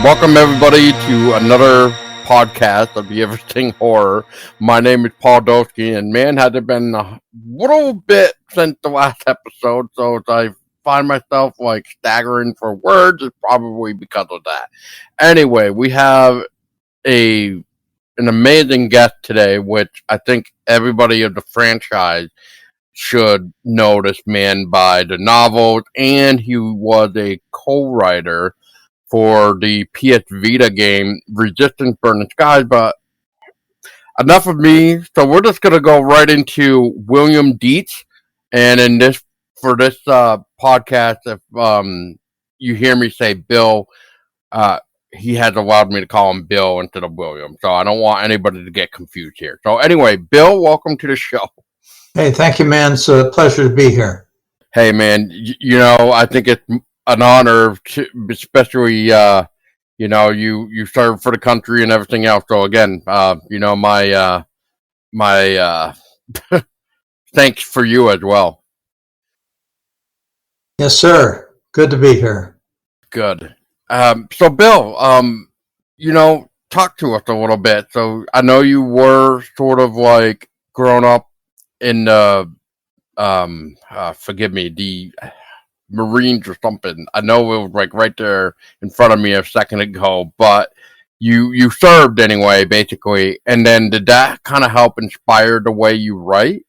Welcome everybody to another podcast of the Everything Horror. My name is Paul Doski, and man, had it been a little bit since the last episode, so as I find myself like staggering for words, it's probably because of that. Anyway, we have an amazing guest today, which I think everybody of the franchise should know this man by the novels, and he was a co-writer for the PS Vita game Resistance Burning Skies. But enough of me, so we're just going to go right into William Dietz. And in this podcast, if you hear me say Bill, he has allowed me to call him Bill instead of William, so I don't want anybody to get confused here. So anyway, Bill, welcome to the show. Hey, thank you, man. It's a pleasure to be here. Hey, man, I think it's an honor, especially, you serve for the country and everything else. So again, my thanks for you as well. Yes, sir. Good to be here. Good. So Bill, talk to us a little bit. So I know you were sort of like grown up in the, forgive me, the Marines or something. I know it was like right there in front of me a second ago, but you served anyway, basically. And then did that kind of help inspire the way you write?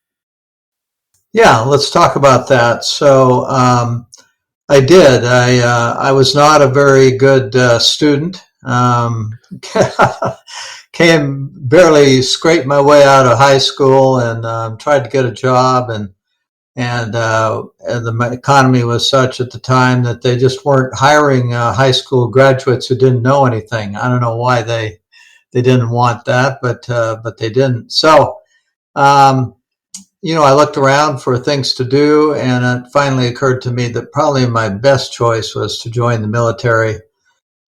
Yeah, let's talk about that. So I did. I was not a very good student. Barely scraped my way out of high school and tried to get a job, and the economy was such at the time that they just weren't hiring high school graduates who didn't know anything. I don't know why they didn't want that, but they didn't. So, I looked around for things to do, and it finally occurred to me that probably my best choice was to join the military.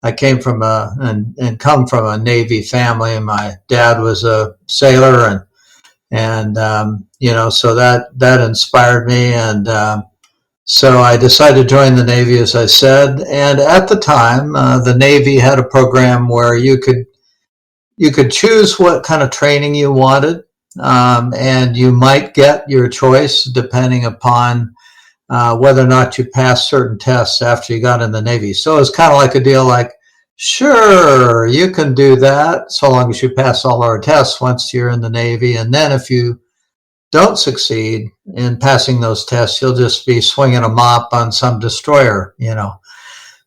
I came from come from a Navy family, and my dad was a sailor, and so that inspired me, and so I decided to join the Navy, as I said. And at the time, the Navy had a program where you could choose what kind of training you wanted, and you might get your choice depending upon whether or not you passed certain tests after you got in the Navy. So it's kind of like a deal like, sure, you can do that so long as you pass all our tests once you're in the Navy. And then if you don't succeed in passing those tests, you'll just be swinging a mop on some destroyer,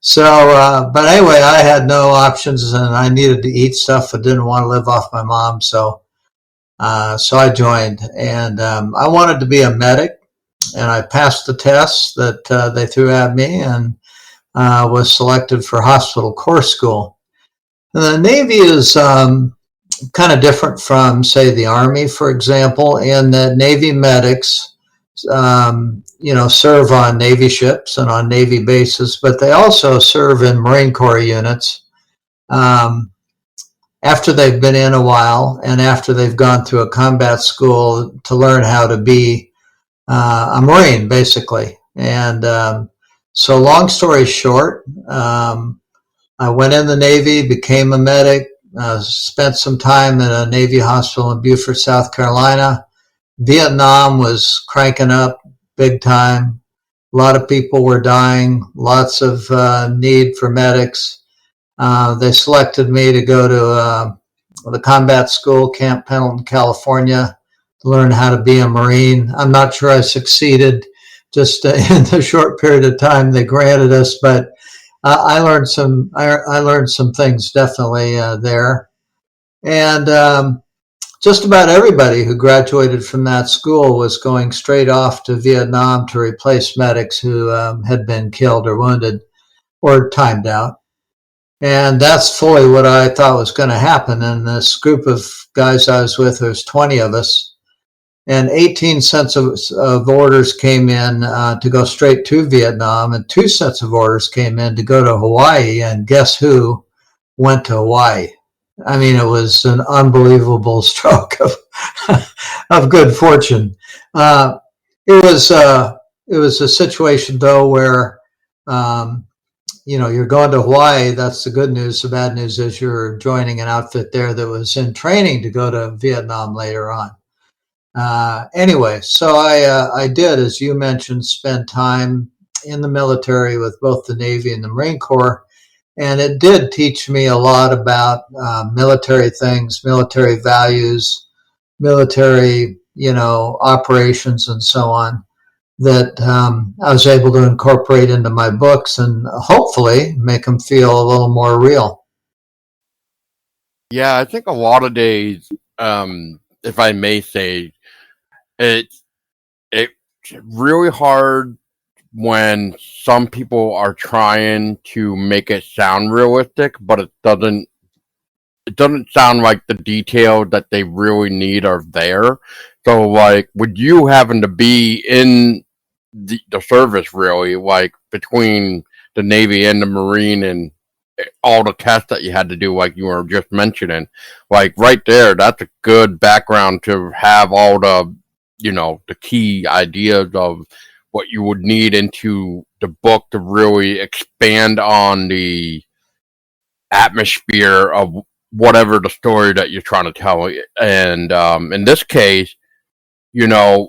So, but anyway, I had no options, and I needed to eat stuff. I didn't want to live off my mom. So I joined, and I wanted to be a medic, and I passed the tests that they threw at me, and was selected for hospital corps school. And the Navy is kind of different from, say, the Army, for example, in that Navy medics, serve on Navy ships and on Navy bases, but they also serve in Marine Corps units after they've been in a while and after they've gone through a combat school to learn how to be a Marine, basically. And so long story short, I went in the Navy, became a medic, spent some time in a Navy hospital in Beaufort, South Carolina. Vietnam was cranking up big time. A lot of people were dying, lots of need for medics. They selected me to go to the combat school, Camp Pendleton, California, to learn how to be a Marine. I'm not sure I succeeded just in the short period of time they granted us, but I learned some things definitely there. And just about everybody who graduated from that school was going straight off to Vietnam to replace medics who had been killed or wounded or timed out. And that's fully what I thought was going to happen. And this group of guys I was with, there was 20 of us, and 18 sets of orders came in to go straight to Vietnam, and 2 sets of orders came in to go to Hawaii. And guess who went to Hawaii? I mean, it was an unbelievable stroke of good fortune. It was a situation, though, where you're going to Hawaii. That's the good news. The bad news is you're joining an outfit there that was in training to go to Vietnam later on. Anyway, so I did, as you mentioned, spend time in the military with both the Navy and the Marine Corps. And it did teach me a lot about military things, military values, military, operations and so on that I was able to incorporate into my books and hopefully make them feel a little more real. Yeah, I think a lot of days, if I may say, it's it's really hard when some people are trying to make it sound realistic, but it doesn't sound like the details that they really need are there. So, like, with you having to be in the service, really, like between the Navy and the Marine and all the tests that you had to do, like you were just mentioning, like right there, that's a good background to have all the key ideas of what you would need into the book to really expand on the atmosphere of whatever the story that you're trying to tell. And in this case, I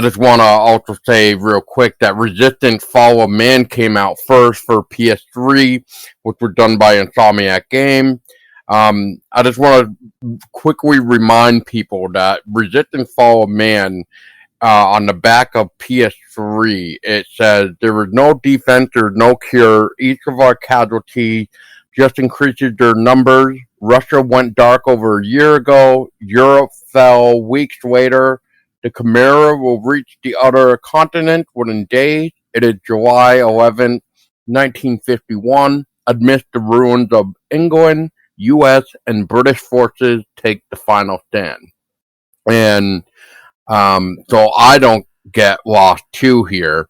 just want to also say real quick that Resistance Fall of Man came out first for PS3, which was done by Insomniac Game. I just want to quickly remind people that Resistance Fall of Man, on the back of PS3, it says, "There is no defense, there's no cure. Each of our casualties just increases their numbers. Russia went dark over a year ago. Europe fell weeks later. The Chimera will reach the other continent within days. It is July 11th, 1951. Amidst the ruins of England, U.S. and British forces take the final stand." And so I don't get lost too here.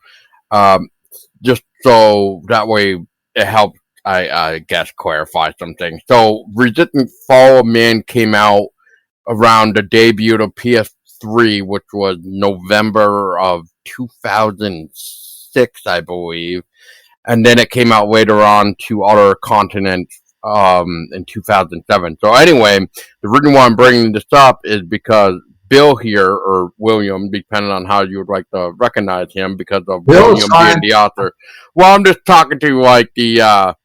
Um, just so that way it helps, I guess, clarify some things. So Resistance Fall of Man came out around the debut of PS3, which was November of 2006, I believe. And then it came out later on to other continents in 2007. So anyway, the reason why I'm bringing this up is because Bill here, or William, depending on how you would like to recognize him, because of Bill's William fine. being the author. Well, I'm just talking to like the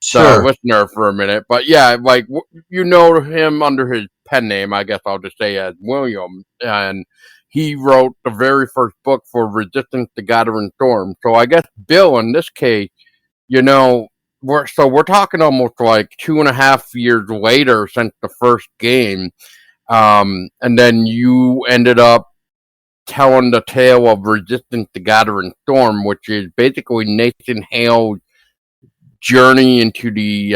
Sure. listener for a minute, but yeah, like you know him under his pen name, I guess I'll just say as William, and he wrote the very first book for Resistance: The Gathering Storm. So I guess Bill, in this case, you know, we're talking almost like 2.5 years later since the first game, and then you ended up telling the tale of Resistance: The Gathering Storm, which is basically Nathan Hale's journey into the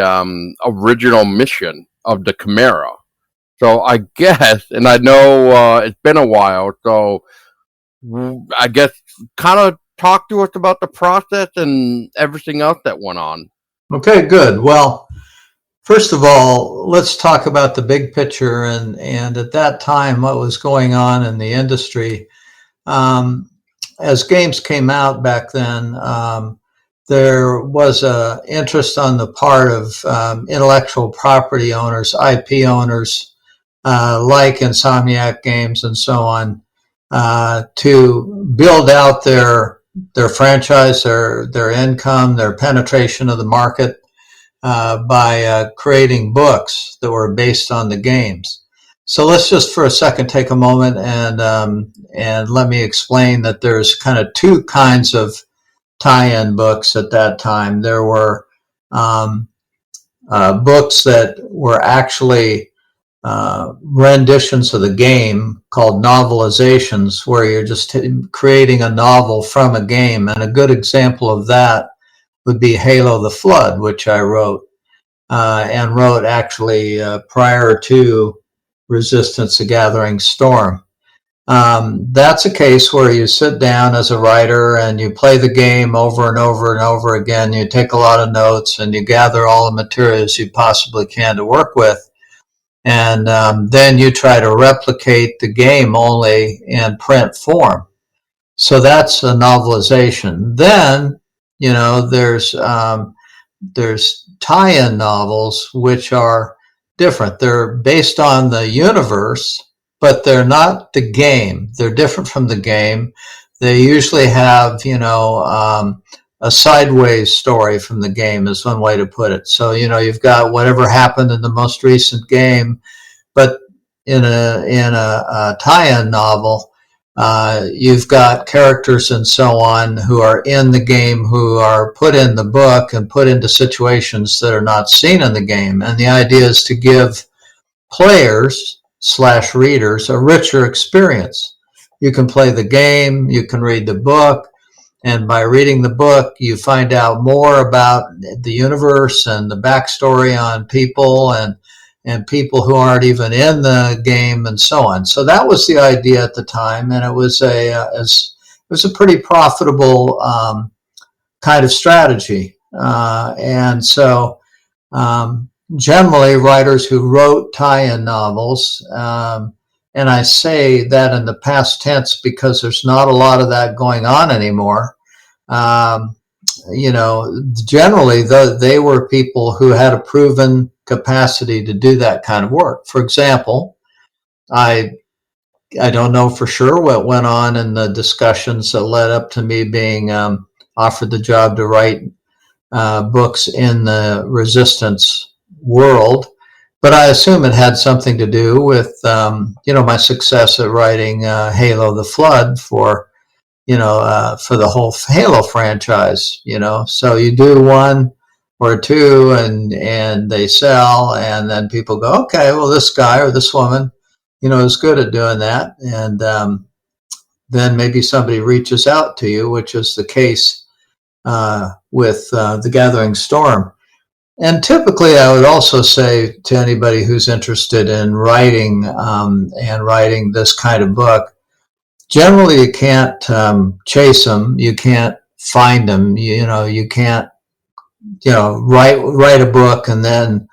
original mission of the Chimera. So I guess, and I know it's been a while, so I guess kind of talk to us about the process and everything else that went on. Okay, good. Well, first of all, let's talk about the big picture and at that time what was going on in the industry. Um, as games came out back then, there was a interest on the part of intellectual property owners, IP owners, like Insomniac Games and so on, to build out their franchise, their income, their penetration of the market by creating books that were based on the games. So let's just for a second take a moment and let me explain that there's kind of two kinds of tie-in books at that time. There were books that were actually renditions of the game called novelizations, where you're just creating a novel from a game. And a good example of that would be Halo the Flood, which I wrote, and wrote actually prior to Resistance: The Gathering Storm. That's a case where you sit down as a writer and you play the game over and over and over again. You take a lot of notes and you gather all the materials you possibly can to work with. And then you try to replicate the game only in print form. So that's a novelization. Then, there's there's tie-in novels which are different. They're based on the universe, but they're not the game. They're different from the game. They usually have, a sideways story from the game is one way to put it. So, you've got whatever happened in the most recent game, but in a tie-in novel, you've got characters and so on who are in the game who are put in the book and put into situations that are not seen in the game. And the idea is to give players / readers a richer experience. You can play the game, you can read the book, and by reading the book, you find out more about the universe and the backstory on people and people who aren't even in the game and so on. So that was the idea at the time, and it was a pretty profitable kind of strategy. And so generally, writers who wrote tie-in novels, and I say that in the past tense because there's not a lot of that going on anymore. Generally, they were people who had a proven capacity to do that kind of work. For example, I don't know for sure what went on in the discussions that led up to me being offered the job to write books in the resistance world, but I assume it had something to do with my success at writing Halo: The Flood for the whole Halo franchise. So you do one or two and they sell, and then people go, okay, well, this guy or this woman is good at doing that, and then maybe somebody reaches out to you, which is the case with The Gathering Storm. And typically, I would also say to anybody who's interested in writing and writing this kind of book, generally you can't chase them, you can't find them, you can't write a book and then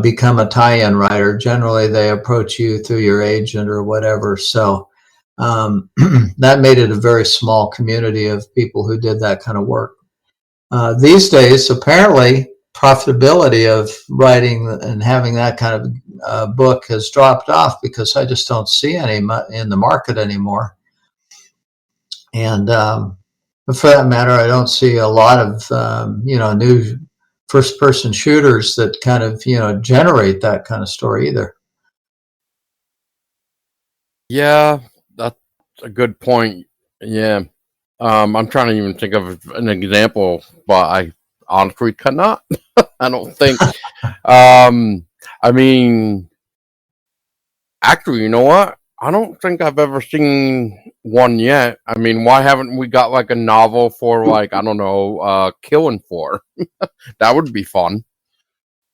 become a tie-in writer. Generally, they approach you through your agent or whatever. So that made it a very small community of people who did that kind of work. These days, apparently, profitability of writing and having that kind of book has dropped off because I just don't see any in the market anymore. And for that matter, I don't see a lot of new first-person shooters that kind of generate that kind of story either. Yeah, that's a good point. Yeah. I'm trying to even think of an example, but I honestly cannot. I don't think. I mean, actually, you know what? I don't think I've ever seen one yet. I mean, why haven't we got like a novel for like, I don't know, Killing Floor? That would be fun.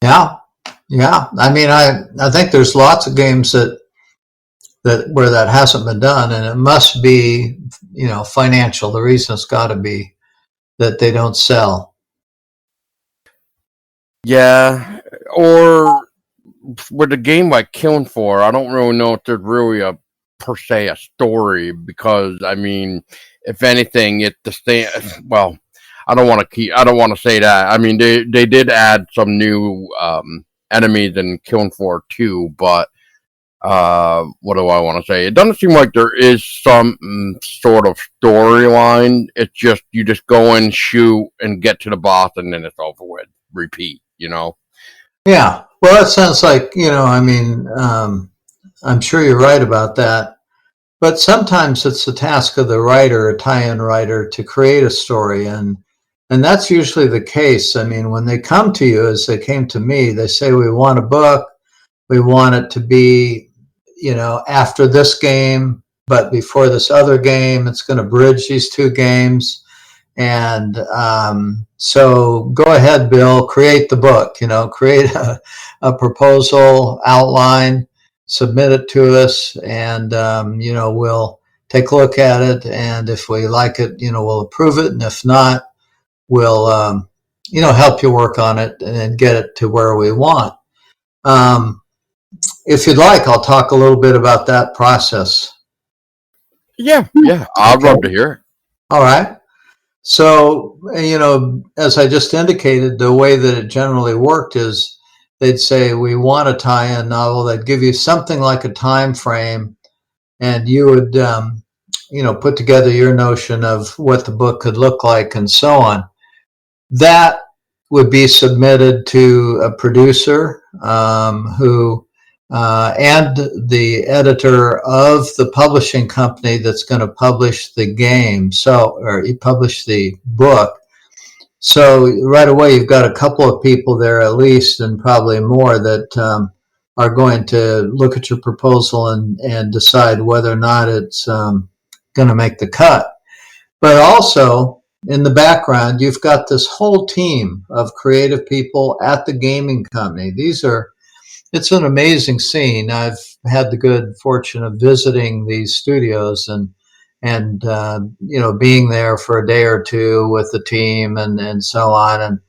Yeah. I mean, I think there's lots of games that where that hasn't been done, and it must be financial. The reason it's got to be that they don't sell. Yeah, or with a game like Killing Floor, I don't really know if there's really a per se a story because I mean, if anything, it well, I don't want to say that. I mean, they did add some new enemies in Killing Floor 2, but what do I want to say? It doesn't seem like there is some sort of storyline. It's just you just go and shoot and get to the boss, and then it's over with. Repeat, Yeah. Well, that sounds like I mean, I'm sure you're right about that. But sometimes it's the task of the writer, a tie-in writer, to create a story, and that's usually the case. I mean, when they come to you, as they came to me, they say, we want a book, we want it to be, after this game, but before this other game, it's going to bridge these two games. And so go ahead, Bill, create the book, create a proposal outline, submit it to us, and we'll take a look at it, and if we like it, we'll approve it, and if not, we'll help you work on it and get it to where we want. If you'd like, I'll talk a little bit about that process. Yeah, I'd love to hear it. All right. So, as I just indicated, the way that it generally worked is they'd say, we want a tie-in novel. They'd give you something like a time frame, and you would, put together your notion of what the book could look like and so on. That would be submitted to a producer who and the editor of the publishing company that's going to publish the game, or publish the book. So right away, you've got a couple of people there at least, and probably more, that are going to look at your proposal and decide whether or not it's going to make the cut. But also, in the background, you've got this whole team of creative people at the gaming company. It's an amazing scene. I've had the good fortune of visiting these studios and being there for a day or two with the team and so on. And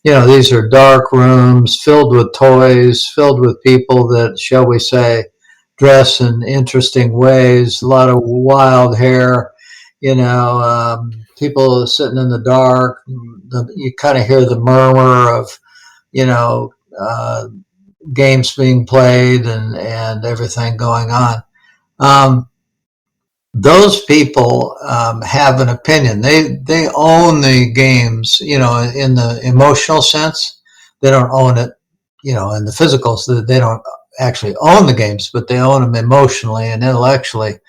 these are dark rooms filled with toys, filled with people that, shall we say, dress in interesting ways. A lot of wild hair, people sitting in the dark. You kind of hear the murmur of, you know, uh, games being played and everything going on. Um, those people have an opinion. They own the games, in the emotional sense. They don't own it, in the physical. So they don't actually own the games, but they own them emotionally and intellectually.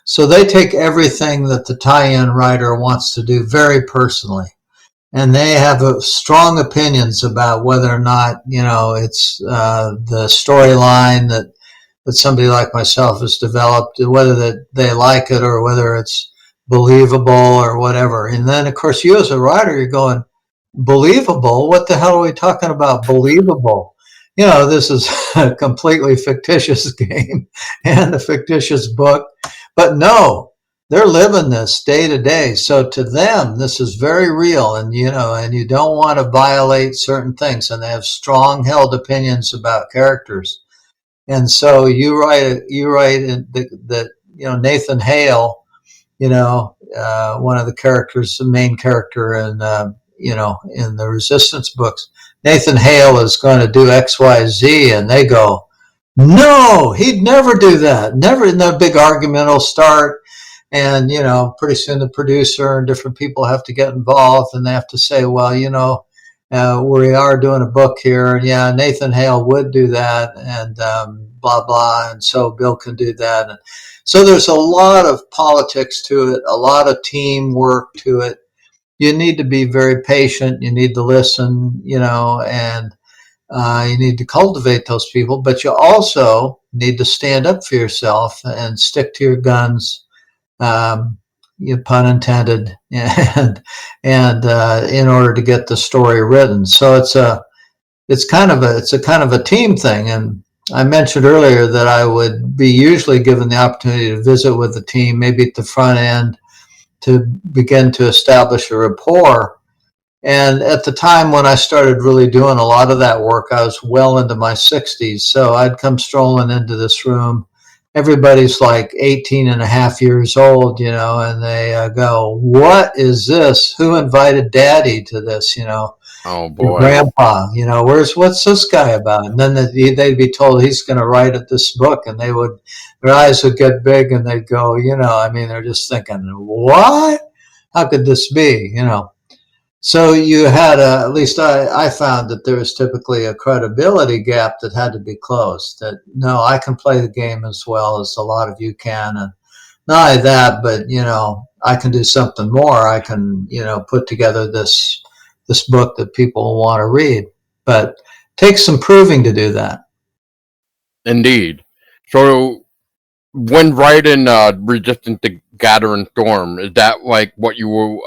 So they take everything that the tie-in writer wants to do very personally, and they have strong opinions about whether or not it's the storyline that somebody like myself has developed, whether that they like it or whether it's believable or whatever. And then, of course, you as a writer, you're going, believable? What the hell are we talking about? Believable? This is a completely fictitious game and a fictitious book. But no, they're living this day to day. So to them, this is very real, and you don't want to violate certain things. And they have strong held opinions about characters. And so you write that Nathan Hale, one of the characters, the main character in the Resistance books, Nathan Hale is going to do X, Y, Z, and they go, no, he'd never do that. Never. And the big argument will start, and pretty soon the producer and different people have to get involved, and they have to say, well, we are doing a book here, and yeah, Nathan Hale would do that, and blah blah, and so Bill can do that. And so there's a lot of politics to it, a lot of teamwork to it. You need to be very patient. You need to listen, and you need to cultivate those people, but you also need to stand up for yourself and stick to your guns, pun intended, and in order to get the story written. So it's kind of a team thing. And I mentioned earlier that I would be usually given the opportunity to visit with the team, maybe at the front end, to begin to establish a rapport. And at the time when I started really doing a lot of that work, I was well into my 60s. So I'd come strolling into this room. Everybody's like 18 and a half years old, and they go, what is this? Who invited daddy to this, Oh boy. grandpa, what's this guy about? And then they'd be told he's going to write this book, and their eyes would get big, and they'd go, they're just thinking, what? How could this be? So you had at least I found that there was typically a credibility gap that had to be closed. That no, I can play the game as well as a lot of you can, and not only that, but I can do something more. I can put together this book that people want to read, but it takes some proving to do that. Indeed. So when writing Resistance to Gathering Storm, is that like what you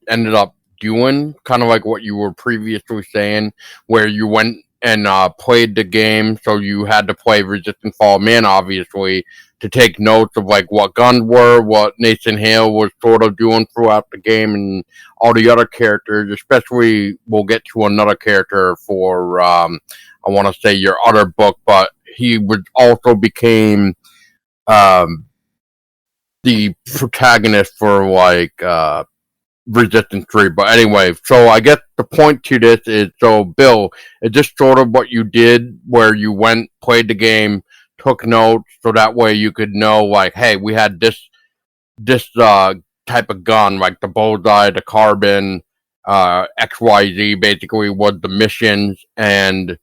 ended up doing? Kind of like what you were previously saying, where you went and played the game, so you had to play Resistance Fall of Man, obviously, to take notes of like what guns were, what Nathan Hale was sort of doing throughout the game, and all the other characters. Especially, we'll get to another character for I want to say your other book, but he would also became the protagonist for like resistance tree. But anyway, so I guess the point to this is, so Bill, is this sort of what you did, where you went, played the game, took notes, so that way you could know, like, hey, we had this type of gun, like the bullseye, the carbon, XYZ basically was the missions, and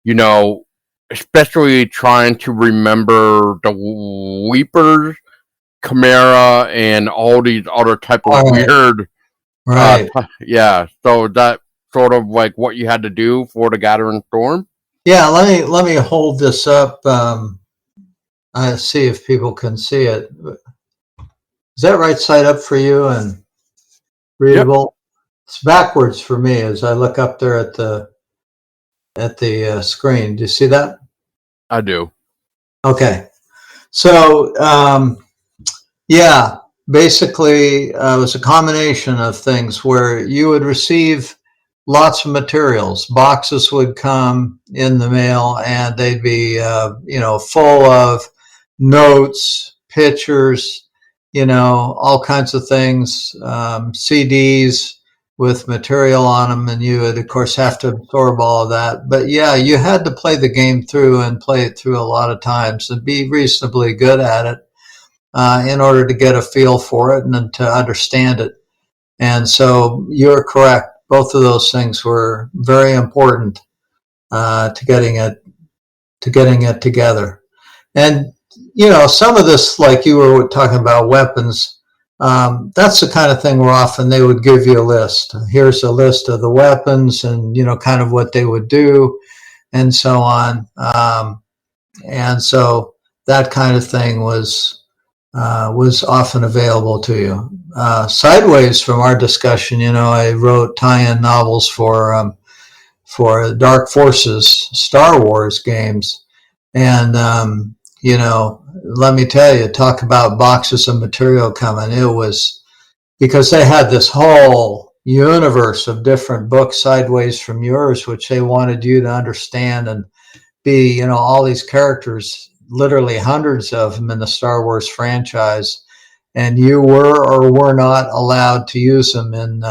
you know, especially trying to remember the Weepers, Chimera, and all these other type of All weird, right. yeah. So that sort of like what you had to do for the Gathering Storm. Yeah, let me hold this up. I see if people can see it. Is that right side up for you and Yep, readable? It's backwards for me as I look up there at the screen. Do you see that? I do. Okay. So yeah, basically it was a combination of things where you would receive lots of materials. Boxes would come in the mail, and they'd be full of notes, pictures, all kinds of things, CDs with material on them, and you would of course have to absorb all of that. But yeah, you had to play the game through and play it through a lot of times and be reasonably good at it in order to get a feel for it and to understand it. And so you're correct. Both of those things were very important to getting it together. And some of this, like you were talking about weapons, that's the kind of thing where often they would give you a list. Here's a list of the weapons, and kind of what they would do, and so on. And so that kind of thing was often available to you. Sideways from our discussion, I wrote tie-in novels for Dark Forces Star Wars games, and let me tell you, talk about boxes of material coming. It was because they had this whole universe of different books sideways from yours, which they wanted you to understand and be, all these characters, literally hundreds of them in the Star Wars franchise, and you were or were not allowed to use them in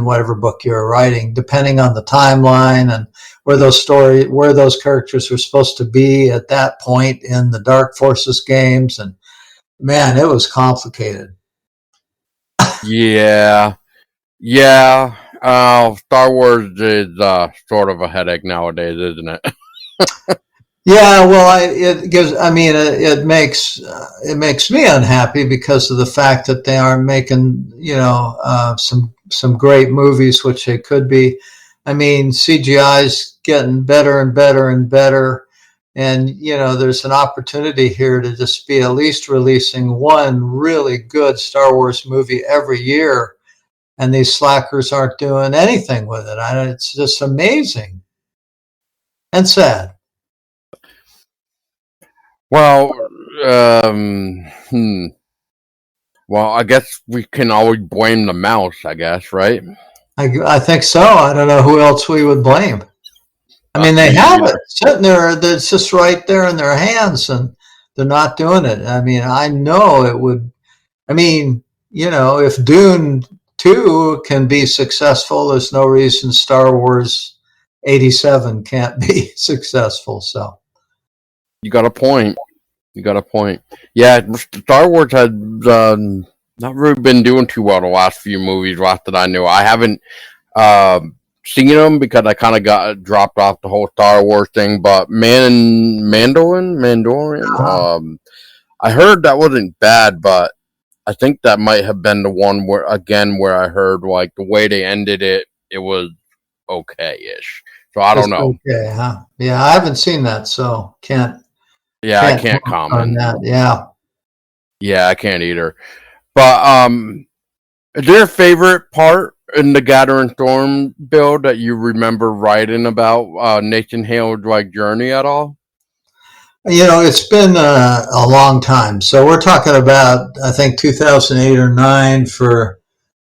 whatever book you were writing, depending on the timeline and where those characters were supposed to be at that point in the Dark Forces games. And man, it was complicated. Yeah, yeah. Star Wars is sort of a headache nowadays, isn't it? Yeah, well, it gives. I mean, it makes me unhappy because of the fact that they aren't making, some great movies, which they could be. I mean, CGI's getting better and better and better, and there's an opportunity here to just be at least releasing one really good Star Wars movie every year, and these slackers aren't doing anything with it. It's just amazing and sad. Well, um, hmm. Well, I guess we can always blame the mouse, I guess, right? I think so. I don't know who else we would blame. I mean, they Me have it either. sitting there. It's just right there in their hands, and they're not doing it. I mean, I know it would. I mean, if Dune 2 can be successful, there's no reason Star Wars 87 can't be successful. So, You got a point. You got a point. Yeah, Star Wars has not really been doing too well the last few movies, last that I knew. I haven't seen them because I kind of got dropped off the whole Star Wars thing. But Mandalorian. uh, I heard that wasn't bad, but I think that might have been the one where I heard like the way they ended it, it was okay-ish. So I don't just know. okay, huh? Yeah, I haven't seen that, so Yeah, I can't can't comment on comment. that. Yeah. Yeah, I can't either. But is there a favorite part in the Gathering Storm build that you remember writing about Nathan Hale's like journey at all? It's been a long time. So we're talking about, I think, 2008 or 9 for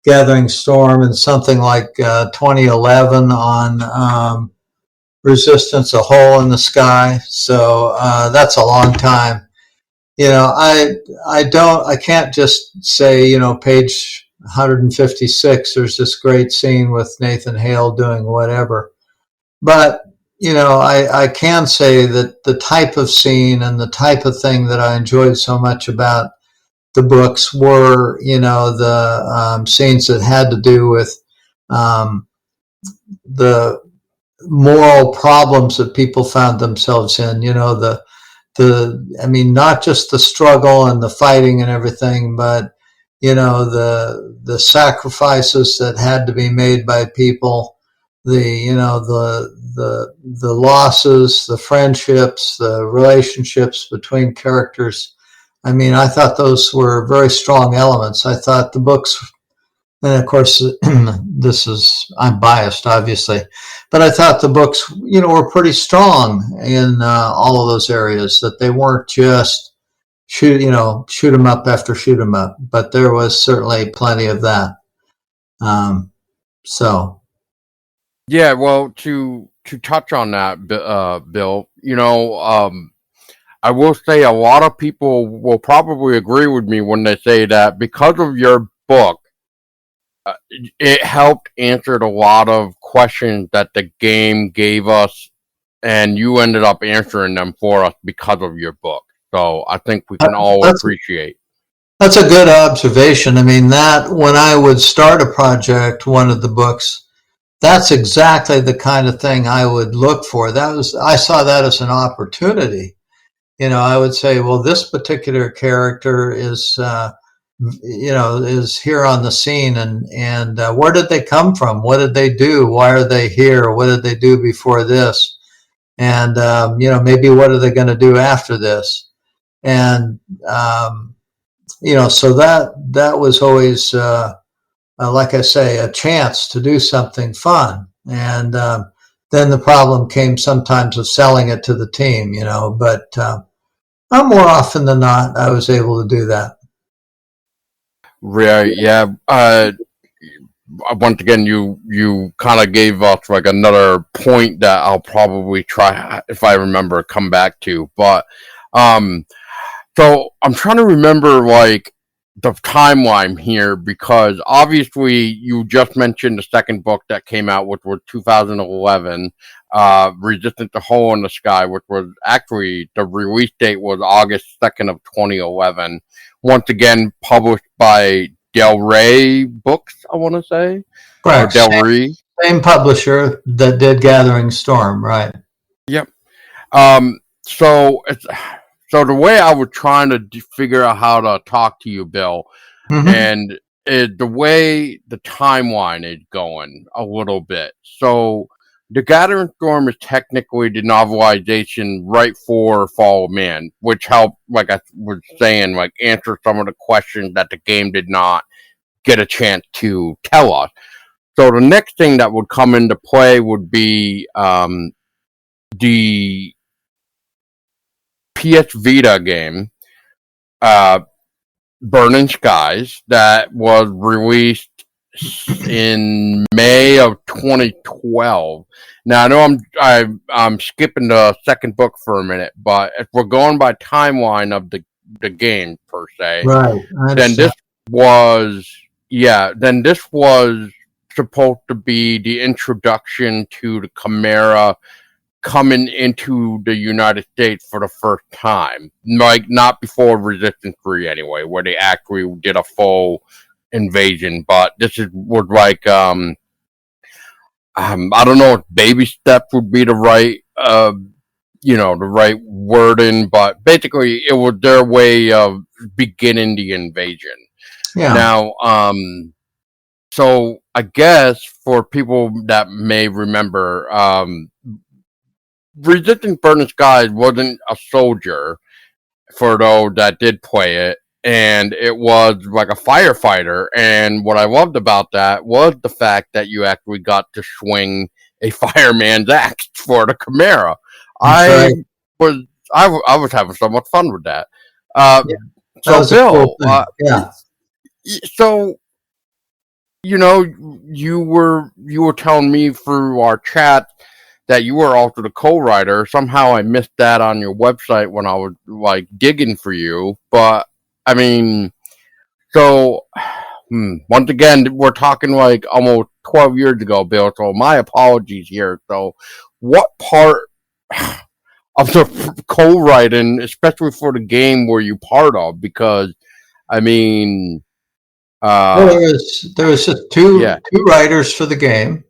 Gathering Storm, and something like 2011 on Resistance, A Hole in the Sky. So that's a long time. I can't just say, page 156, there's this great scene with Nathan Hale doing whatever. But, I can say that the type of scene and the type of thing that I enjoyed so much about the books were, the scenes that had to do with um, the moral problems that people found themselves in. I mean, not just the struggle and the fighting and everything, but the sacrifices that had to be made by people, the losses, the friendships, the relationships between characters. I mean, I thought those were very strong elements. I thought the books, and of course, I'm biased, obviously, but I thought the books, were pretty strong in all of those areas, that they weren't just shoot 'em up after shoot 'em up, but there was certainly plenty of that. Um, so, Yeah, well, to touch on that, Bill, I will say a lot of people will probably agree with me when they say that because of your book, it helped answer a lot of questions that the game gave us, and you ended up answering them for us because of your book. So I think we can all that's appreciate. that's a good observation. I mean, that when I would start a project, one of the books, that's exactly the kind of thing I would look for. I saw that as an opportunity. I would say, well, this particular character is here on the scene, and where did they come from? What did they do? Why are they here? What did they do before this? And maybe what are they going to do after this? And so that was always, like I say, a chance to do something fun. And then the problem came sometimes of selling it to the team, but more often than not, I was able to do that. Right? Yeah. Once again, you kind of gave us like another point that I'll probably try if I remember come back to, but um. So I'm trying to remember like the timeline here because obviously you just mentioned the second book that came out, which was 2011, Resistance to Hole in the Sky, which was actually the release date was August 2nd of 2011. Once again, published by Del Rey Books, I want to say, or Correct. Del Rey. Same publisher that did Gathering Storm, right? Yep. So it's so the way I was trying to figure out how to talk to you, Bill, Mm-hmm. and the way the timeline is going a little bit. So the Gathering Storm is technically the novelization right for Fall of Man, which helped, like I was saying, like answer some of the questions that the game did not get a chance to tell us. So the next thing that would come into play would be the PS Vita game, uh, Burning Skies, that was released in May of 2012. Now I know I'm skipping the second book for a minute, but if we're going by timeline of the game per se, Right. I then understand. this was supposed to be the introduction to the Chimera coming into the United States for the first time. Like, not before Resistance 3 anyway, where they actually did a full invasion. But was like, I don't know if baby steps would be the right, the right wording, but basically it was their way of beginning the invasion. Yeah. Now, so I guess for people that may remember, Resistance Burning Skies wasn't a soldier for those that did play it, and it was like a firefighter. And what I loved about that was the fact that you actually got to swing a fireman's axe for the Chimera. That's I right. was I was having so much fun with that. Uh, Yeah. That so was a cool Bill, thing. Yeah. so you were telling me through our chat that you were also the co-writer. Somehow I missed that on your website when I was like digging for you. But I mean, so Once again, we're talking like almost 12 years ago, Bill. So my apologies here. So, what part of the co-writing, especially for the game, were you part of? Because I mean, Well, uh, there was just yeah. two writers for the game,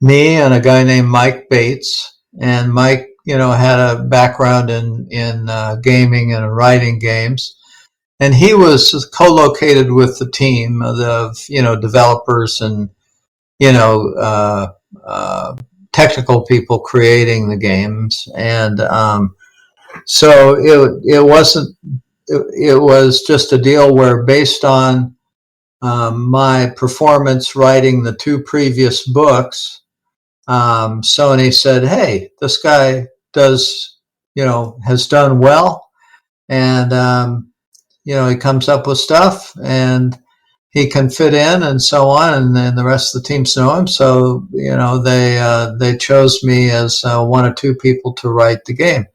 me and a guy named Mike Bates. And Mike, had a background in gaming and writing games. And he was co-located with the team of developers and you know uh, uh, technical people creating the games. And so it wasn't. It was just a deal where, based on my performance writing the two previous books, Sony said, "Hey, this guy has done well, and he comes up with stuff, and he can fit in, and so on." And then the rest of the teams know him, so they chose me as one or two people to write the game.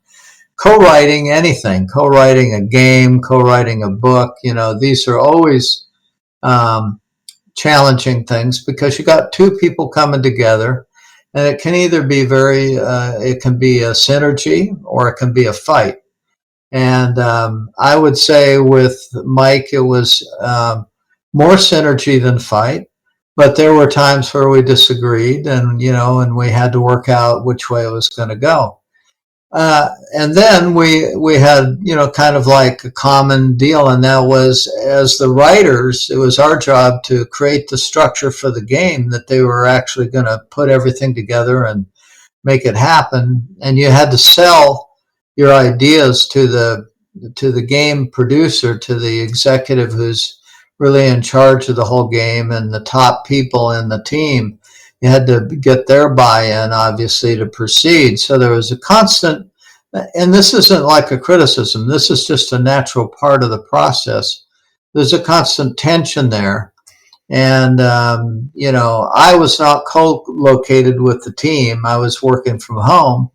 Co-writing anything, co-writing a game, co-writing a book, these are always um, challenging things, because you got two people coming together, and it can either be it can be a synergy, or it can be a fight. And I would say with Mike, it was more synergy than fight, but there were times where we disagreed, and we had to work out which way it was going to go. And then we had kind of like a common deal, and that was, as the writers, it was our job to create the structure for the game that they were actually going to put everything together and make it happen. And you had to sell your ideas to the game producer, to the executive who's really in charge of the whole game, and the top people in the team. You had to get their buy-in, obviously, to proceed. So there was a constant, and this isn't like a criticism, this is just a natural part of the process. There's a constant tension there. And, I was not co-located with the team. I was working from home.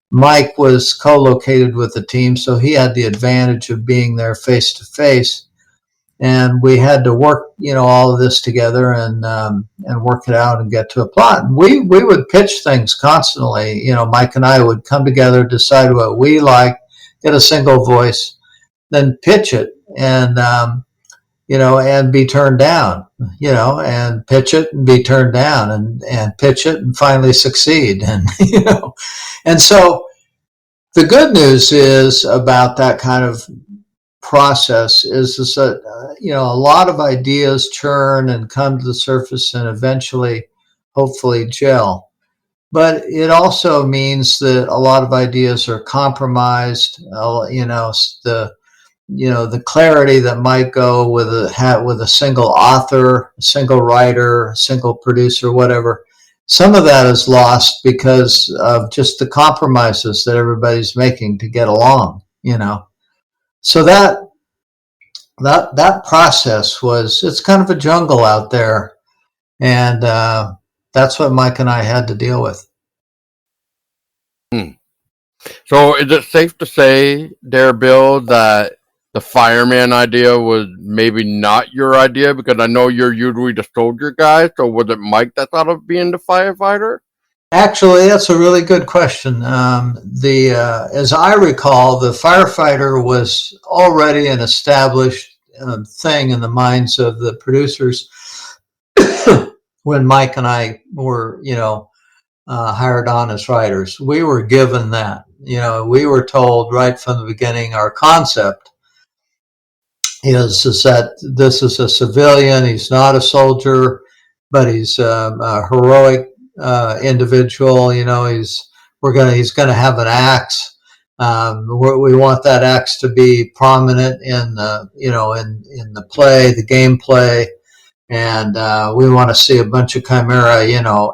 Mike was co-located with the team, so he had the advantage of being there face to face. And we had to work, all of this together, and work it out and get to a plot. And we would pitch things constantly. Mike and I would come together, decide what we like, get a single voice, then pitch it, and be turned down, and pitch it and be turned down, and pitch it and finally succeed. And, and so the good news is about that kind of process is that, a lot of ideas churn and come to the surface and eventually, hopefully, gel. But it also means that a lot of ideas are compromised. The clarity that might go with a single author, a single writer, a single producer, whatever. Some of that is lost because of just the compromises that everybody's making to get along. So that process it's kind of a jungle out there, and that's what Mike and I had to deal with. So is it safe to say, there, Bill, that the fireman idea was maybe not your idea? Because I know you're usually the soldier guy. So was it Mike that thought of being the firefighter? Actually, that's a really good question. As I recall, the firefighter was already an established thing in the minds of the producers when Mike and I were, hired on as writers. We were given that. We were told right from the beginning, our concept is that this is a civilian. He's not a soldier, but he's a heroic individual. He's gonna have an axe. We want that axe to be prominent in the play, the gameplay, and we want to see a bunch of chimera,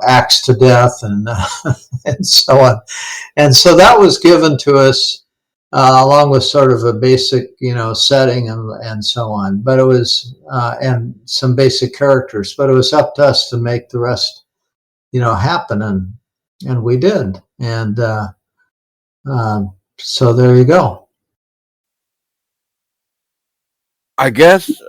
axed to death, and and so on. And so that was given to us, along with sort of a basic, setting, and so on. But it was, and some basic characters. But it was up to us to make the rest, happen, and we did. And so there you go. I guess since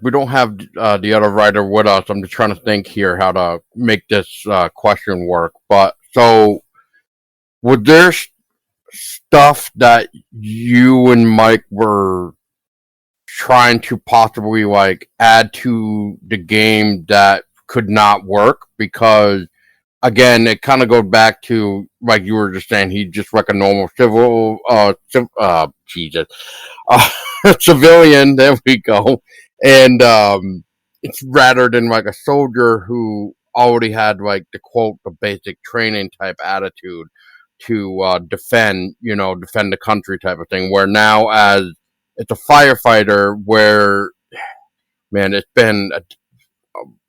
we don't have the other writer with us, I'm just trying to think here how to make this question work. But so, was there stuff that you and Mike were trying to possibly like add to the game that could not work? Because again, it kind of goes back to like you were just saying, he's just like a normal Jesus, uh, civilian. There we go, and it's rather than like a soldier who already had like the quote the basic training type attitude to defend the country type of thing. Where now as it's a firefighter, where man, it's been a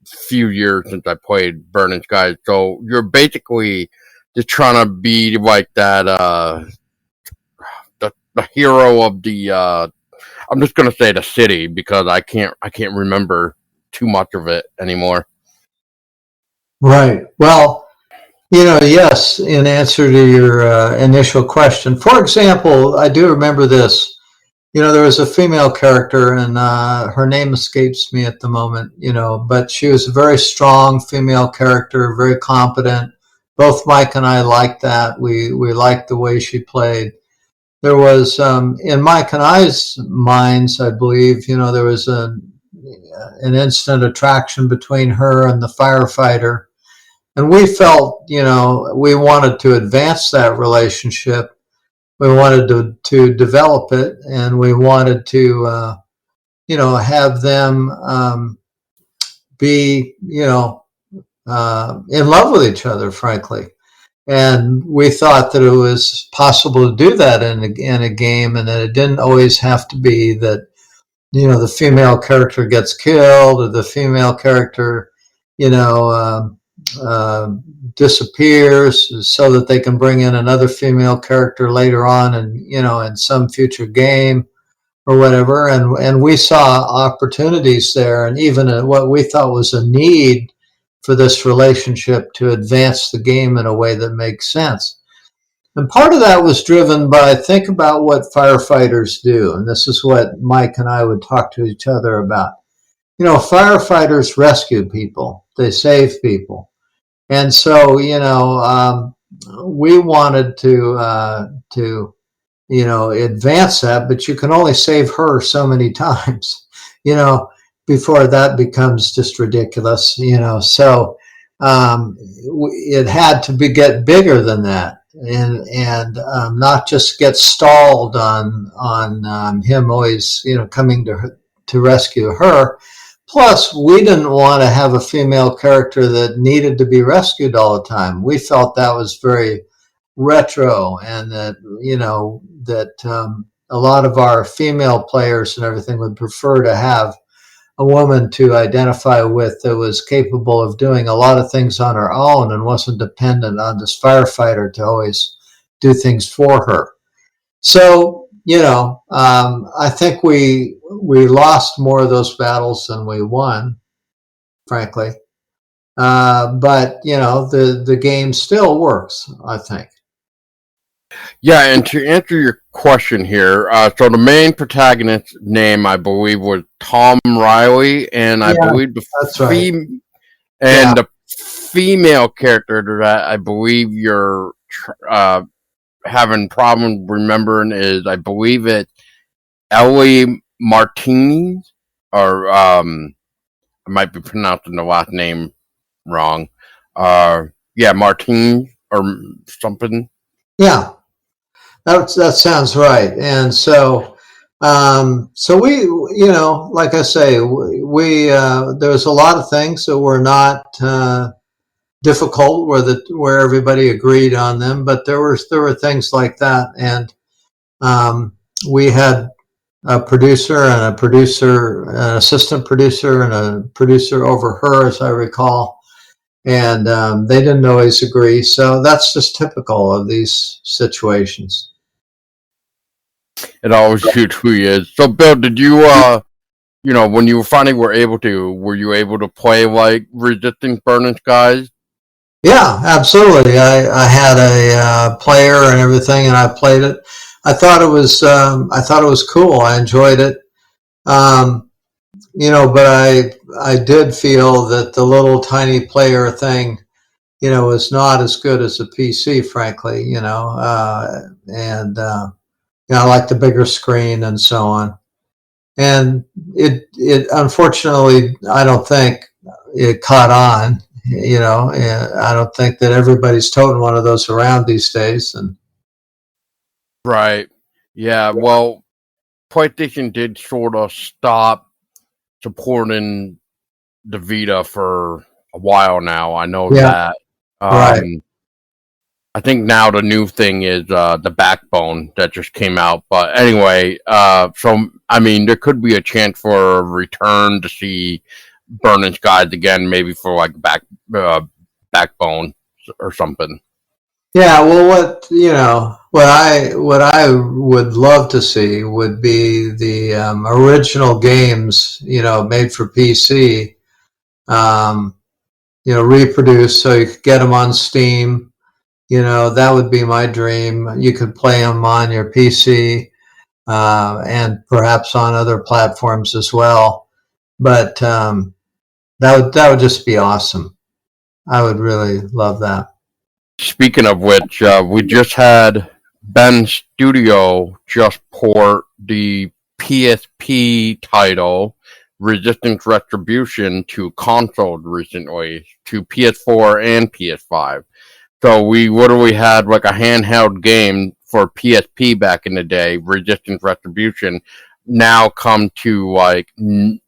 few years since I played Burning Skies. So you're basically just trying to be like that the hero of the I'm just gonna say the city because I can't remember too much of it anymore. Right. Well, yes, in answer to your initial question. For example, I do remember this. There was a female character, and her name escapes me at the moment, but she was a very strong female character, very competent. Both Mike and I liked that. We liked the way she played. There was, in Mike and I's minds, I believe, there was an instant attraction between her and the firefighter. And we felt, we wanted to advance that relationship. We wanted to develop it, and we wanted to, have them be, in love with each other, frankly. And we thought that it was possible to do that in a game, and that it didn't always have to be that, the female character gets killed or the female character, you know, disappears so that they can bring in another female character later on and, in some future game or whatever. And we saw opportunities there, and even what we thought was a need for this relationship to advance the game in a way that makes sense. And part of that was driven by think about what firefighters do. And this is what Mike and I would talk to each other about. Firefighters rescue people, they save people. And so, we wanted to advance that, but you can only save her so many times, before that becomes just ridiculous, So it had to get bigger than that, and not just get stalled on him always, coming to rescue her. Plus, we didn't want to have a female character that needed to be rescued all the time. We felt that was very retro, and that a lot of our female players and everything would prefer to have a woman to identify with that was capable of doing a lot of things on her own and wasn't dependent on this firefighter to always do things for her. So, I think we lost more of those battles than we won, frankly. But the game still works, I think. Yeah, and to answer your question here, so the main protagonist's name, I believe, was Tom Riley, and I believe that's right. The female character that I believe you're having problem remembering is, I believe it's Ellie Martinez, or I might be pronouncing the last name wrong. Martinez or something. Yeah. That sounds right. And so, we, like I say, we there was a lot of things that were not difficult, where everybody agreed on them, but there were things like that, and we had a producer and an assistant producer, and a producer over her, as I recall, and they didn't always agree. So that's just typical of these situations. It always shoots who he is. So, Bill, did you, when you finally were you able to play like Resisting Burning Skies? Yeah, absolutely. I had a player and everything, and I played it. I thought it was cool. I enjoyed it. Um, but I did feel that the little tiny player thing, is not as good as a PC, frankly. And I like the bigger screen and so on. And it unfortunately, I don't think it caught on. And I don't think that everybody's toting one of those around these days. And Right. Yeah. Well, PlayStation did sort of stop supporting the Vita for a while now. I know yeah, that. right. I think now the new thing is the Backbone that just came out. But anyway, so I mean, there could be a chance for a return to see Burning Skies again, maybe for like Backbone or something. Yeah, well, what I would love to see would be the original games, made for PC, um, reproduced so you could get them on Steam. That would be my dream. You could play them on your PC and perhaps on other platforms as well. But that would just be awesome. I would really love that. Speaking of which, we just had Ben Studio just port the PSP title Resistance Retribution to consoles recently, to PS4 and PS5. So we literally had like a handheld game for PSP back in the day, Resistance Retribution, now come to like the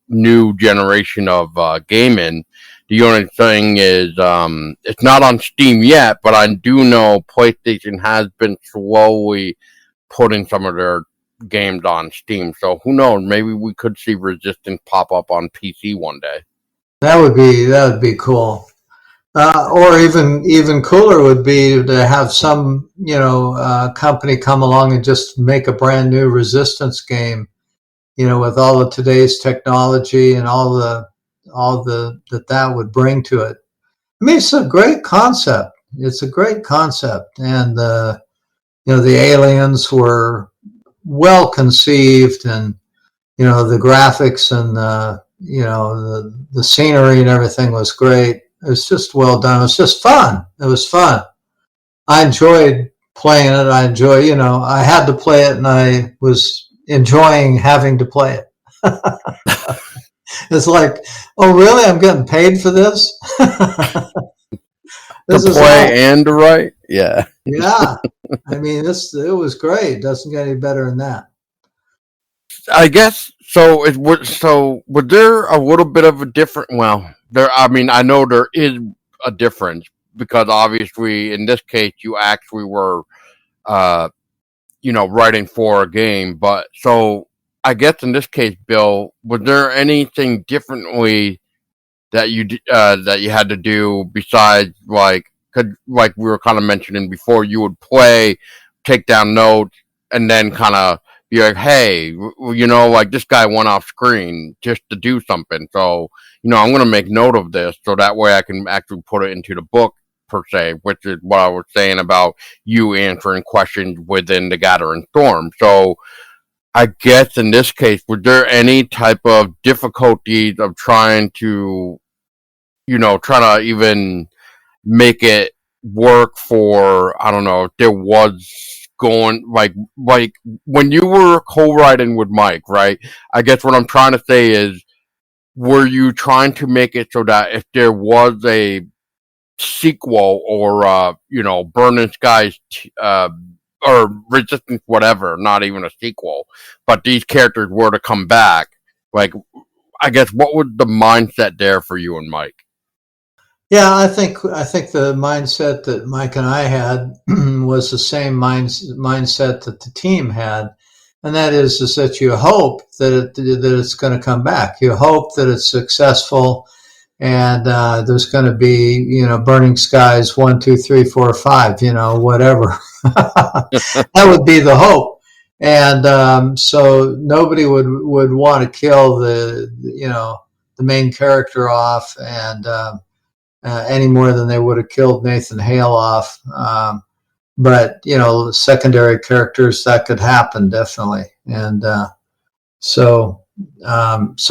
new generation of gaming. The only thing is, it's not on Steam yet, but I do know PlayStation has been slowly putting some of their games on Steam. So who knows? Maybe we could see Resistance pop up on PC one day. That would be cool. Or even cooler would be to have some company come along and just make a brand new Resistance game. With all of today's technology and all the that would bring to it. I mean, it's a great concept. It's a great concept, and the aliens were well conceived, and the graphics and the scenery and everything was great. It was just well done. It was just fun. It was fun. I enjoyed playing it. I had to play it, and I was enjoying having to play it. It's like, oh, really? I'm getting paid for this? To This is play awesome. and to write? Yeah. Yeah. I mean, it was great. It doesn't get any better than that. I guess so. Was there a little bit of a different? Well, there. I mean, I know there is a difference because obviously, in this case, you actually were, uh, writing for a game. But so I guess in this case, Bill, was there anything differently that you had to do besides like we were kind of mentioning before, you would play, take down notes, and then kind of be like, hey, like this guy went off screen just to do something, so I'm gonna make note of this so that way I can actually put it into the book per se, which is what I was saying about you answering questions within the Gathering Storm. So I guess in this case, was there any type of difficulties of trying to even make it work for, I don't know, if there was going like when you were co-writing with Mike, right? I guess what I'm trying to say is, were you trying to make it so that if there was a sequel or Burning Skies or Resistance whatever, not even a sequel, but these characters were to come back, like I guess what was the mindset there for you and Mike? Yeah, I think the mindset that Mike and I had was the same mindset that the team had, and that is that you hope that it's going to come back. You hope that it's successful, and there's going to be Burning Skies 1, 2, 3, 4, 5, whatever. That would be the hope, and so nobody would want to kill the main character off, and any more than they would have killed Nathan Hale off. but secondary characters, that could happen definitely. And so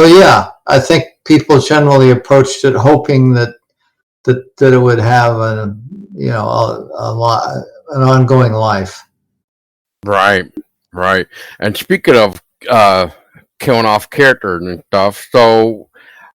yeah, I think people generally approached it hoping that it would have a lot, an ongoing life. Right, right. And speaking of uh, killing off characters and stuff, so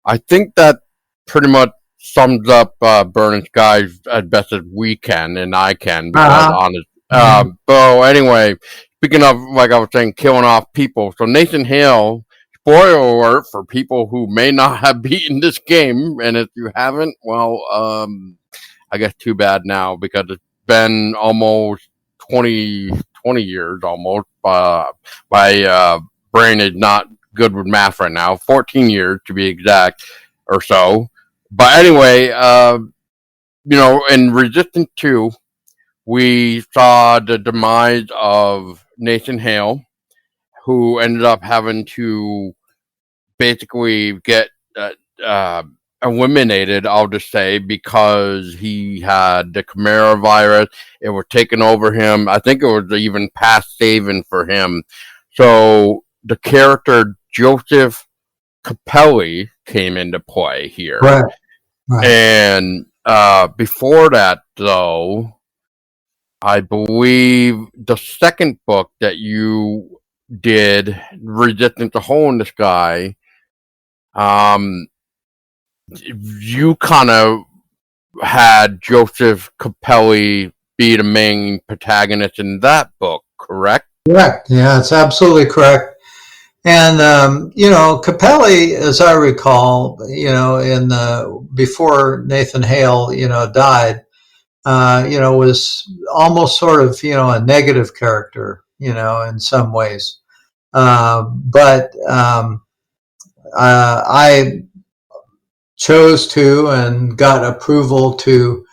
I think that pretty much sums up Burning Skies as best as we can and I can because Uh-huh. honest. Mhm. So anyway, speaking of like I was saying, killing off people. So Nathan Hale, spoiler alert for people who may not have beaten this game, and if you haven't, well, I guess too bad now because it's been almost 20 years almost. My brain is not good with math right now. 14 years to be exact, or so. But anyway, in Resistance 2, we saw the demise of Nathan Hale, who ended up having to basically get uh, uh, eliminated, I'll just say, because he had the Chimera virus. It was taking over him. I think it was even past saving for him. So the character Joseph Capelli came into play here. Right, right. And before that, though, I believe the second book that you did, Resistance to Hole in the Sky, um, you kind of had Joseph Capelli be the main protagonist in that book, correct? Correct. Yeah, it's absolutely correct. And Capelli, as I recall, in before Nathan Hale, died, was almost sort of a negative character, in some ways. But I chose to and got approval to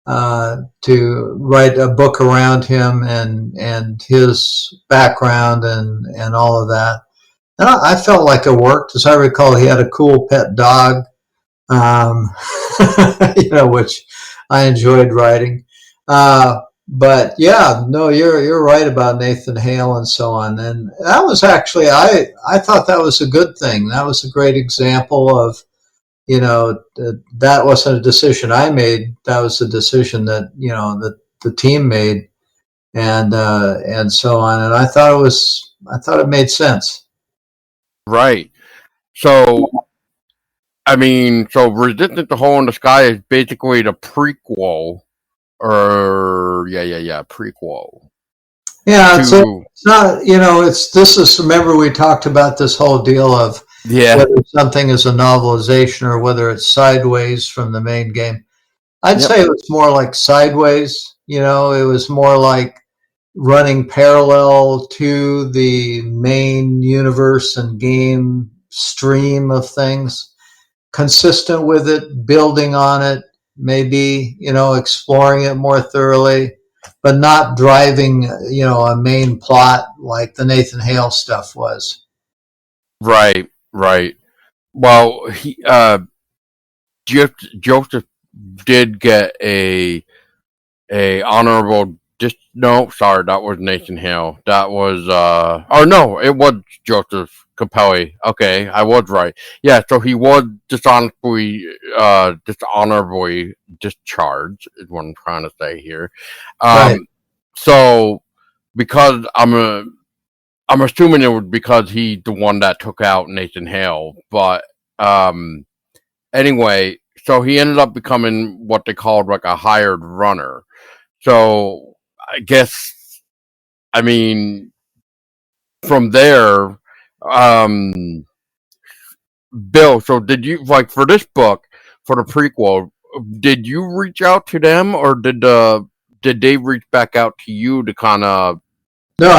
write a book around him and his background and all of that. And I felt like it worked. As I recall, he had a cool pet dog, um, which I enjoyed writing. But yeah, no, you're right about Nathan Hale and so on. And that was actually I thought that was a good thing. That was a great example of that wasn't a decision I made. That was a decision that the team made, and so on. And I thought it made sense. Right. So, I mean, so Resistance to Hole in the Sky is basically the prequel, or yeah, prequel Yeah, to it's not, it's this is remember we talked about this whole deal of yeah, whether something is a novelization or whether it's sideways from the main game. I'd yep, say it was more like sideways. It was more like running parallel to the main universe and game stream of things, consistent with it, building on it, maybe, exploring it more thoroughly, but not driving, a main plot like the Nathan Hale stuff was. right, right. Well, Joseph did get a honorable no, sorry, that was Nathan Hale. That was oh no, it was Joseph Capelli. Okay, I was right. Yeah, so he was dishonorably discharged is what I'm trying to say here. Right. Um so because I'm assuming it was because he's the one that took out Nathan Hale, but um anyway, so he ended up becoming what they called like a hired runner. So I guess I mean from there, um, Bill. So did you like for this book for the prequel? Did you reach out to them, or did they reach back out to you to kind of No,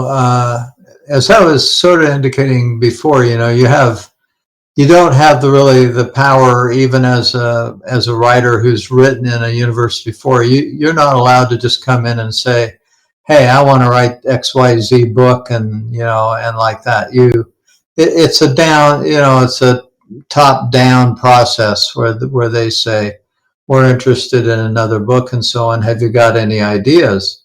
uh, as I was sort of indicating before, you don't have the power even as a writer who's written in a universe before. You're not allowed to just come in and say, "Hey, I want to write XYZ book," and like that. It's a down, it's a top down process where they say, we're interested in another book and so on. Have you got any ideas?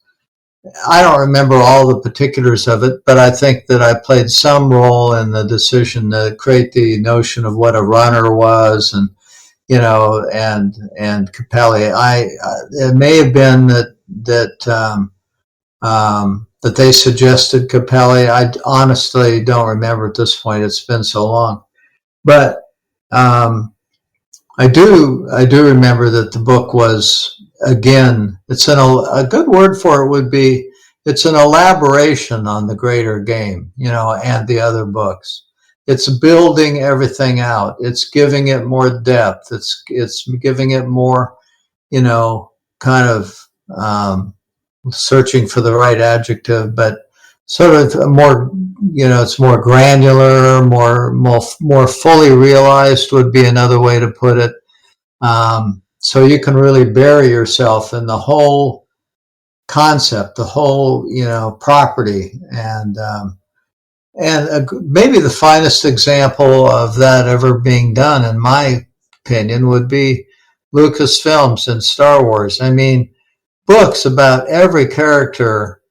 I don't remember all the particulars of it, but I think that I played some role in the decision to create the notion of what a runner was, and Capelli. It may have been that they suggested Capelli. I honestly don't remember at this point. It's been so long, but I do remember that the book was, again, a good word for it would be, it's an elaboration on the greater game, and the other books. It's building everything out. It's giving it more depth. It's giving it more, kind of searching for the right adjective, but sort of more, it's more granular, more fully realized would be another way to put it. So you can really bury yourself in the whole concept, the whole, property, and maybe the finest example of that ever being done, in my opinion, would be Lucasfilms and Star Wars. I mean, books about every character,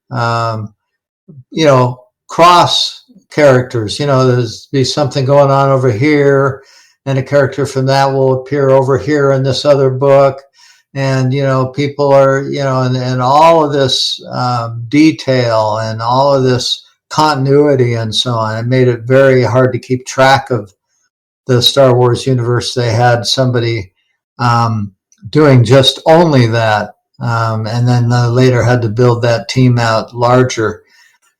cross characters. There's be something going on over here, and a character from that will appear over here in this other book. And, people are, and all of this detail and all of this continuity and so on. It made it very hard to keep track of the Star Wars universe. They had somebody doing just only that. And then later had to build that team out larger.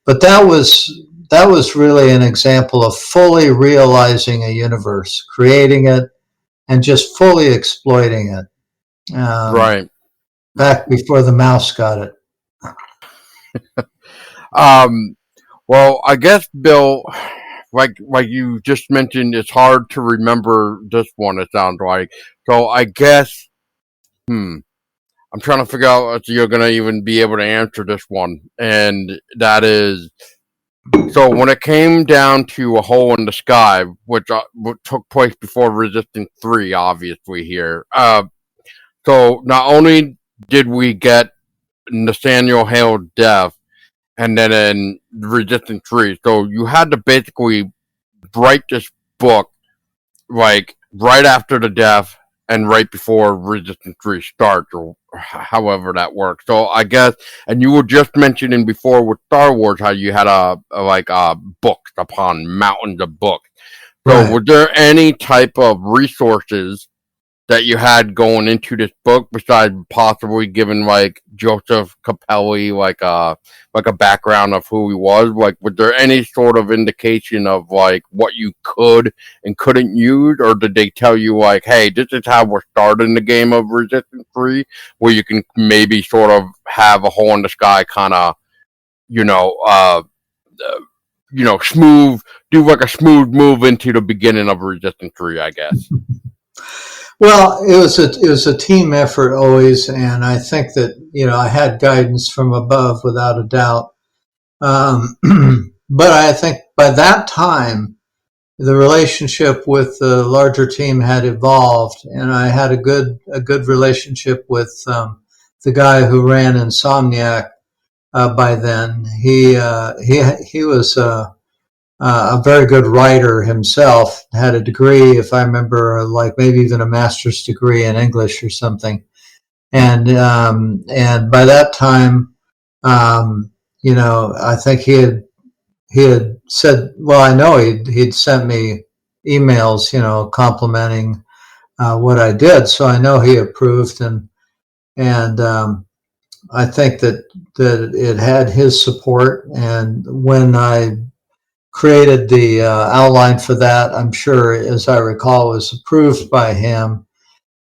But that was really an example of fully realizing a universe, creating it, and just fully exploiting it. Right. Back before the mouse got it. Well, I guess, Bill, like you just mentioned, it's hard to remember this one, it sounds like. So I guess, I'm trying to figure out if you're going to even be able to answer this one. And that is, so when it came down to A Hole in the Sky, which took place before Resistance 3, obviously, here. So not only did we get Nathaniel Hale's death, and then in Resistance 3, so you had to basically write this book, like, right after the death and right before Resistance 3 starts, or however that works. So I guess, and you were just mentioning before with Star Wars how you had books upon mountains of books. So Right. was there any type of resources that you had going into this book besides possibly giving like Joseph Capelli like a background of who he was? Like, was there any sort of indication of like what you could and couldn't use, or did they tell you like, hey, this is how we're starting the game of Resistance 3, where you can maybe sort of have A Hole in the Sky kind of, smooth, do like a smooth move into the beginning of Resistance 3, I guess. Well, it was a team effort always, and I think that I had guidance from above without a doubt. But I think by that time the relationship with the larger team had evolved, and I had a good relationship with the guy who ran Insomniac. By then, he was a very good writer himself. Had a degree, if I remember, like maybe even a master's degree in English or something. And by that time, I think he had said, well, I know he'd sent me emails, complimenting what I did, so I know he approved, and I think that it had his support. And when I created the outline for that, I'm sure, as I recall, it was approved by him.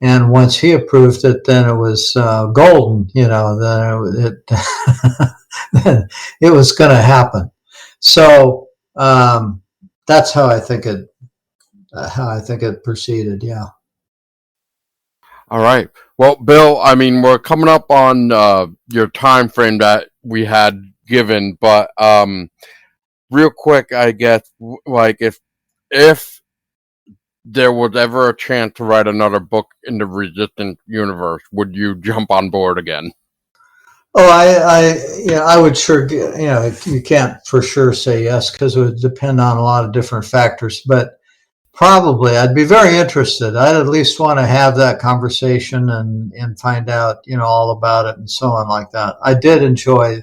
And once he approved it, then it was golden. Then then it was going to happen. So that's how I think it proceeded. Yeah. All right. Well, Bill, I mean, we're coming up on your time frame that we had given, but real quick, I guess, like if there was ever a chance to write another book in the Resistance universe, would you jump on board again? Oh, I would sure, you can't for sure say yes because it would depend on a lot of different factors, but probably I'd be very interested. I'd at least want to have that conversation and find out, all about it and so on like that. I did enjoy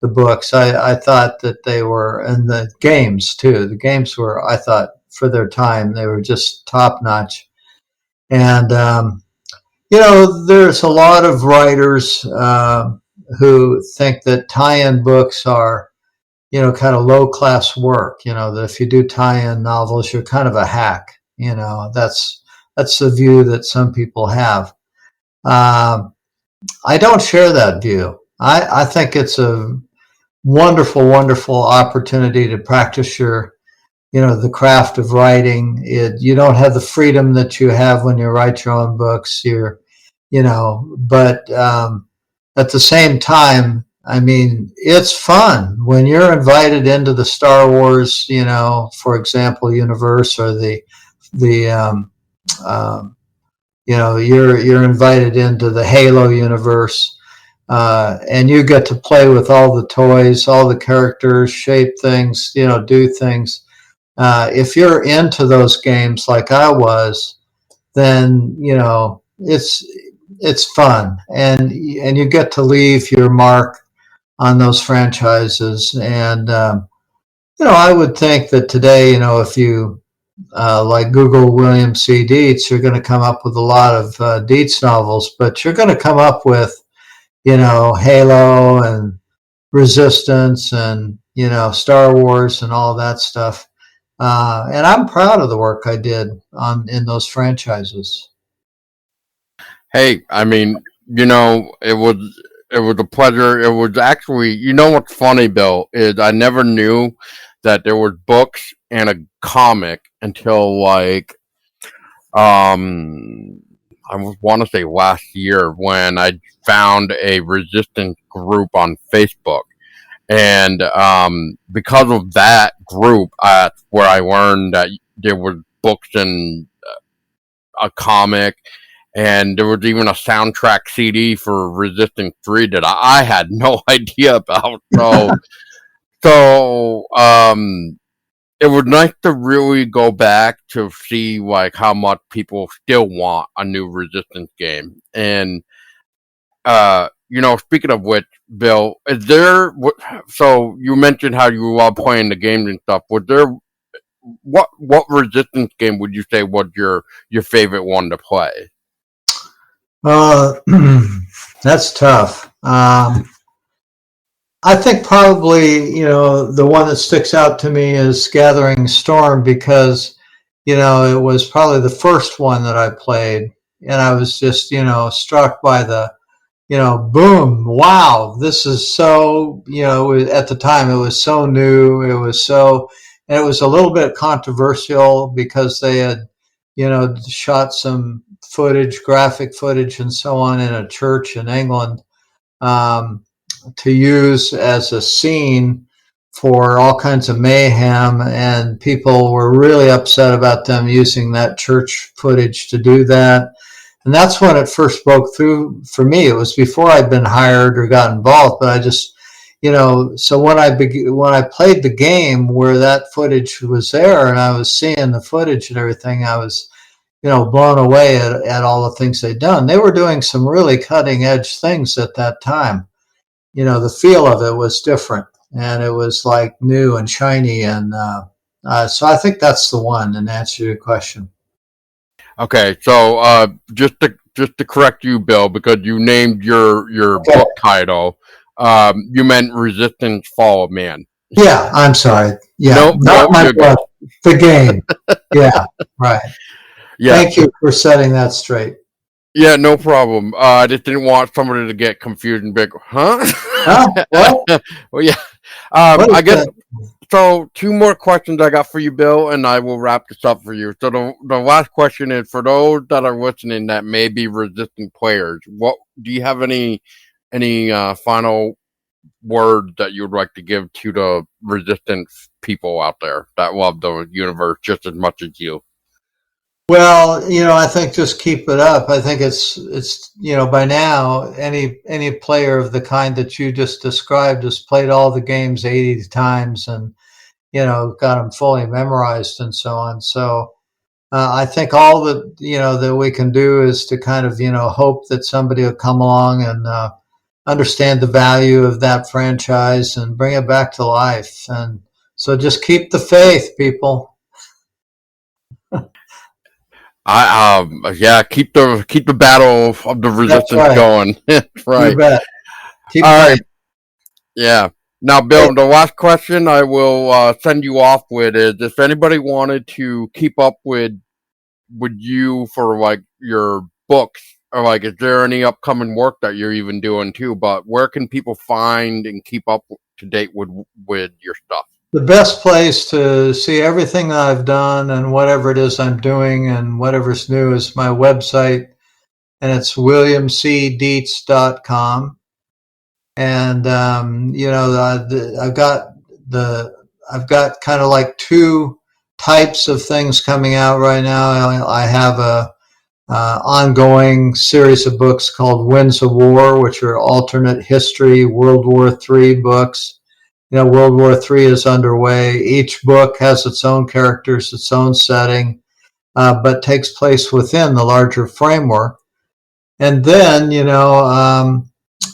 the books. I thought that they were, and the games too. The games were, I thought, for their time, they were just top notch. And, there's a lot of writers who think that tie-in books are, kind of low class work. That if you do tie-in novels, you're kind of a hack. That's the view that some people have. I don't share that view. I think it's a wonderful, wonderful opportunity to practice the craft of writing. You don't have the freedom that you have when you write your own books. But at the same time, I mean, it's fun when you're invited into the Star Wars, for example, universe, or the you're invited into the Halo universe, and you get to play with all the toys, all the characters, shape things, do things. If you're into those games like I was, then it's fun, and you get to leave your mark on those franchises. And I would think that today, if you like Google William C. Dietz, you're going to come up with a lot of Dietz novels, but you're going to come up with Halo and Resistance and Star Wars and all that stuff. And I'm proud of the work I did in those franchises. Hey, I mean, it was a pleasure. It was actually, what's funny, Bill, is I never knew that there was books and a comic until like I want to say last year when I found a resistance group on Facebook. And because of that group, where I learned that there were books and a comic, and there was even a soundtrack CD for Resistance 3 that I had no idea about. So it was nice to really go back to see like how much people still want a new Resistance game. And speaking of which, Bill, so you mentioned how you love playing the games and stuff. Was there what Resistance game would you say was your favorite one to play? Uh, that's tough. I think probably, the one that sticks out to me is Gathering Storm because, it was probably the first one that I played. And I was just, struck by the, boom, wow, this is so, at the time it was so new. And it was a little bit controversial because they had, shot some footage, graphic footage and so on in a church in England. To use as a scene for all kinds of mayhem, and people were really upset about them using that church footage to do that. And that's when it first broke through for me. It was before I'd been hired or got involved, but I just, so when I played the game where that footage was there and I was seeing the footage and everything, I was, blown away at all the things they'd done. They were doing some really cutting edge things at that time. The feel of it was different and it was like new and shiny. And so I think that's the one in answer to your question. Okay, so just to correct you, Bill, because you named your Okay. book title, you meant Resistance: Fall of Man. Yeah, I'm sorry. Yeah, Nope, not nope, my you're good. book, the game. Yeah, right. Yeah, Thank you for setting that straight. yeah, no problem. I just didn't want somebody to get confused and be like, huh? Huh? What? Well, yeah. What I is guess that? so. Two more questions I got for you, Bill, and I will wrap this up for you. So the last question is for those that are listening that may be resistant players. What do you have any final word that you would like to give to the resistance people out there that love the universe just as much as you? Well, I think just keep it up. I think it's by now any player of the kind that you just described has played all the games 80 times and got them fully memorized and so on. So I think all that that we can do is to kind of hope that somebody will come along and understand the value of that franchise and bring it back to life. And so just keep the faith, people. Yeah, keep the battle of the That's resistance right. going. You Right. bet. Keep All playing. right. Yeah. Now, Hey, Bill, the last question I will send you off with is: if anybody wanted to keep up with you for like your books, or like, is there any upcoming work that you're even doing too? But where can people find and keep up to date with your stuff? the best place to see everything that I've done and whatever it is I'm doing and whatever's new is my website, and it's williamcdietz.com. And the I've got kind of like two types of things coming out right now. I have a ongoing series of books called Winds of War, which are alternate history World War III books. World War III is underway. Each book has its own characters, its own setting, but takes place within the larger framework. And then,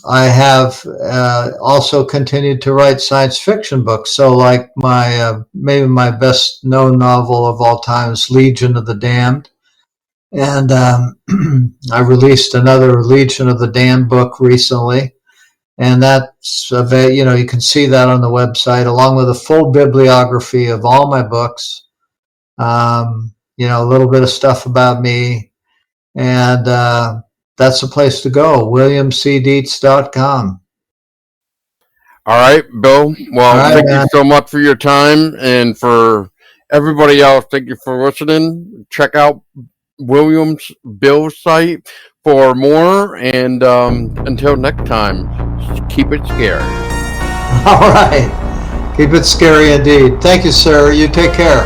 I have also continued to write science fiction books. So, like maybe my best known novel of all time is Legion of the Damned. And I released another Legion of the Damned book recently. And that's, you can see that on the website, along with a full bibliography of all my books. A little bit of stuff about me. And that's the place to go, williamcdietz.com. All right, Bill. All Well, right, thank you man. so much for your time, and for everybody else, thank you for listening. Check out William's Bill's site for more, and until next time, keep it scary. All right. Keep it scary indeed. Thank you, sir. You take care.